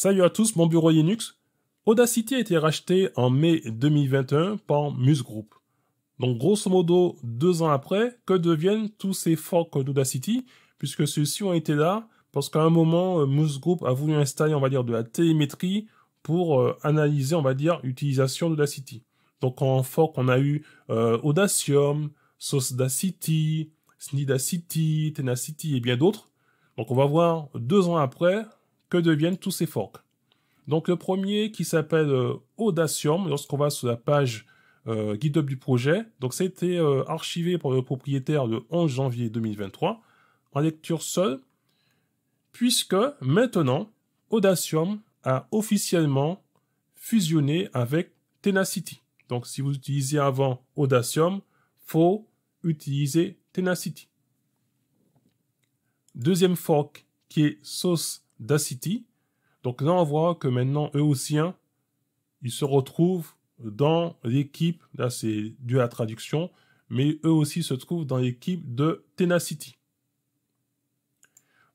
Salut à tous, mon bureau Linux. Audacity a été racheté en mai 2021 par Muse Group. Donc grosso modo, 2 ans après, que deviennent tous ces forks d'Audacity, puisque ceux-ci ont été là parce qu'à un moment, Muse Group a voulu installer, on va dire, de la télémétrie pour analyser, on va dire, l'utilisation d'Audacity. Donc en fork, on a eu Audacium, Saucedacity, Snidacity, Tenacity et bien d'autres. Donc on va voir 2 ans après que deviennent tous ces forks. Donc le premier qui s'appelle Audacium, lorsqu'on va sur la page GitHub du projet, donc c'était archivé par le propriétaire le 11 janvier 2023 en lecture seule, puisque maintenant Audacium a officiellement fusionné avec Tenacity. Donc si vous utilisiez avant Audacium, faut utiliser Tenacity. Deuxième fork qui est Saucedacity. Donc là, on voit que maintenant, eux aussi, ils se retrouvent dans l'équipe, là c'est dû à la traduction, mais eux aussi se trouvent dans l'équipe de Tenacity.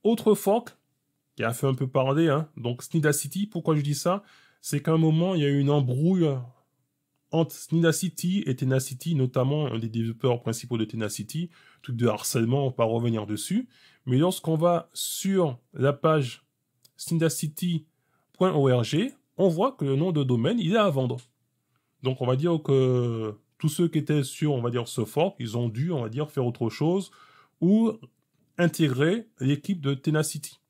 Autre fork, qui a fait un peu parler, donc Snidacity, pourquoi je dis ça? C'est qu'à un moment, il y a eu une embrouille entre Snidacity et Tenacity, notamment un des développeurs principaux de Tenacity, truc de harcèlement, on va pas revenir dessus, mais lorsqu'on va sur la page snidacity.org, on voit que le nom de domaine, il est à vendre. Donc on va dire que tous ceux qui étaient sur, on va dire, ce fork, ils ont dû, on va dire, faire autre chose ou intégrer l'équipe de Tenacity.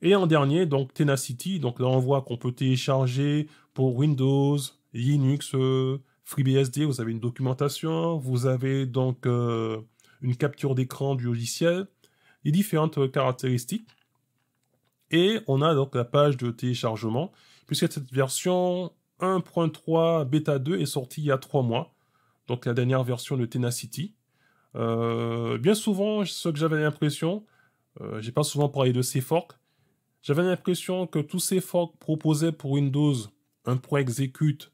Et en dernier, donc Tenacity, donc là on voit qu'on peut télécharger pour Windows, Linux, FreeBSD, vous avez une documentation, vous avez donc une capture d'écran du logiciel, les différentes caractéristiques. Et on a donc la page de téléchargement, puisque cette version 1.3 bêta 2 est sortie il y a 3 mois, donc la dernière version de Tenacity. Bien souvent, ce que j'avais l'impression, j'ai pas souvent parlé de ces forks, j'avais l'impression que tous ces forks proposaient pour Windows un point exécute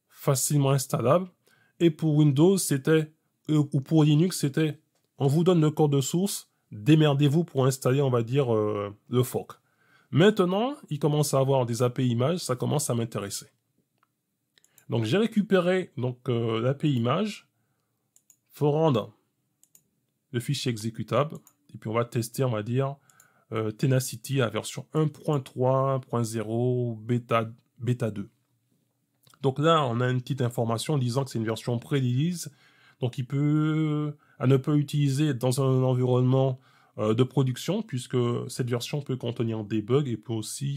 facilement installable, et pour Windows, c'était, ou pour Linux, c'était, on vous donne le code de source, démerdez-vous pour installer, on va dire, le fork. Maintenant, il commence à avoir des API images, ça commence à m'intéresser. Donc j'ai récupéré l'API image, faut rendre le fichier exécutable, et puis on va tester, on va dire, Tenacity, la version 1.3.0 bêta 2. Donc là, on a une petite information disant que c'est une version pré-release, donc il peut à ne pas utiliser dans un environnement de production, puisque cette version peut contenir des bugs et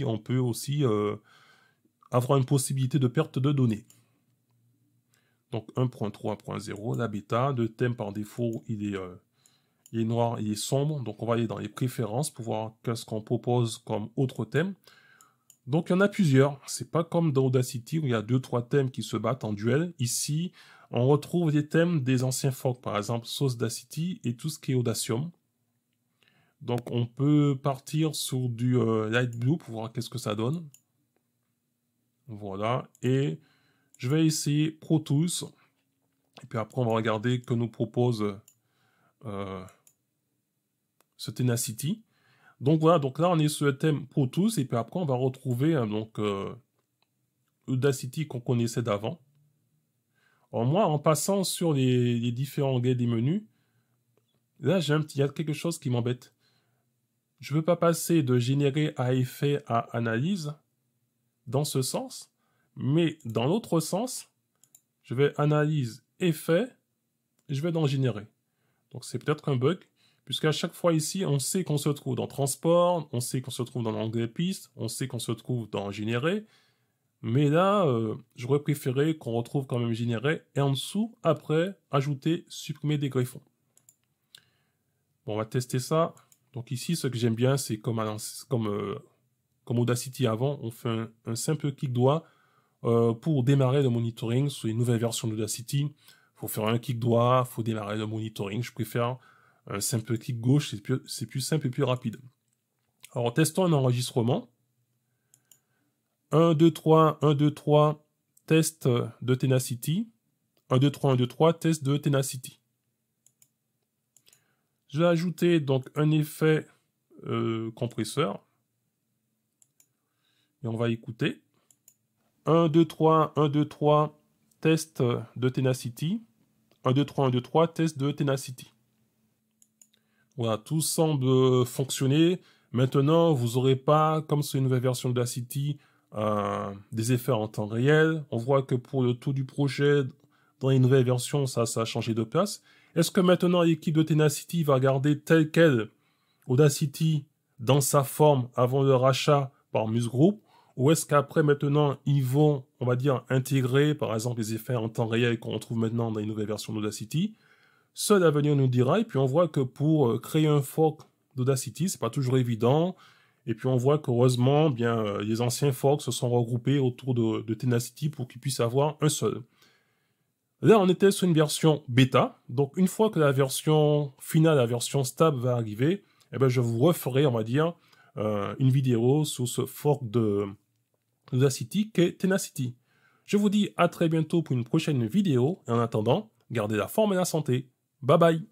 on peut aussi avoir une possibilité de perte de données. Donc 1.3.0, la bêta, le thème par défaut, il est noir, il est sombre, donc on va aller dans les préférences pour voir qu'est-ce qu'on propose comme autre thème. Donc il y en a plusieurs, c'est pas comme dans Audacity où il y a 2-3 thèmes qui se battent en duel. Ici, on retrouve des thèmes des anciens forks, par exemple Saucedacity et tout ce qui est Audacium. Donc on peut partir sur du Light Blue pour voir qu'est-ce que ça donne. Voilà, et je vais essayer Pro Tools. Et puis après on va regarder que nous propose ce Tenacity. Donc voilà, donc là on est sur le thème Pro Tools et puis après on va retrouver Audacity qu'on connaissait d'avant. Alors moi, en passant sur les différents onglets des menus, là il y a quelque chose qui m'embête. Je ne veux pas passer de générer à effet à analyse dans ce sens, mais dans l'autre sens, je vais analyse effet et je vais dans générer. Donc c'est peut-être un bug, puisqu'à chaque fois ici, on sait qu'on se trouve dans transport, on sait qu'on se trouve dans l'onglet piste, on sait qu'on se trouve dans générer, mais là, j'aurais préféré qu'on retrouve quand même générer, et en dessous, après, ajouter, supprimer des greffons. Bon, on va tester ça. Donc ici, ce que j'aime bien, c'est comme Audacity avant, on fait un simple clic droit pour démarrer le monitoring sur les nouvelles versions d'Audacity. Il faut faire un clic droit, il faut démarrer le monitoring. Je préfère un simple clic gauche, c'est plus simple et plus rapide. Alors, testons un enregistrement. 1, 2, 3, 1, 2, 3, test de Tenacity. 1, 2, 3, 1, 2, 3, test de Tenacity. Je vais ajouter donc un effet compresseur. et on va écouter. 1, 2, 3, 1, 2, 3, test de Tenacity. 1, 2, 3, 1, 2, 3, test de Tenacity. Voilà, tout semble fonctionner. Maintenant, vous n'aurez pas, comme c'est une nouvelle version d'Audacity, des effets en temps réel. On voit que pour le taux du projet, dans les nouvelles versions, ça a changé de place. Est-ce que maintenant l'équipe de Tenacity va garder tel quel Audacity dans sa forme avant le rachat par Muse Group, ou est-ce qu'après maintenant ils vont, on va dire, intégrer par exemple les effets en temps réel qu'on trouve maintenant dans les nouvelles versions d'Audacity? Seul l'avenir nous dira, et puis on voit que pour créer un fork d'Audacity, c'est pas toujours évident, et puis on voit qu'heureusement, bien, les anciens forks se sont regroupés autour de Tenacity pour qu'ils puissent avoir un seul. Là, on était sur une version bêta, donc une fois que la version finale, la version stable va arriver, eh ben, je vous referai, on va dire, une vidéo sur ce fork d'Audacity qu'est Tenacity. Je vous dis à très bientôt pour une prochaine vidéo, et en attendant, gardez la forme et la santé. Bye bye!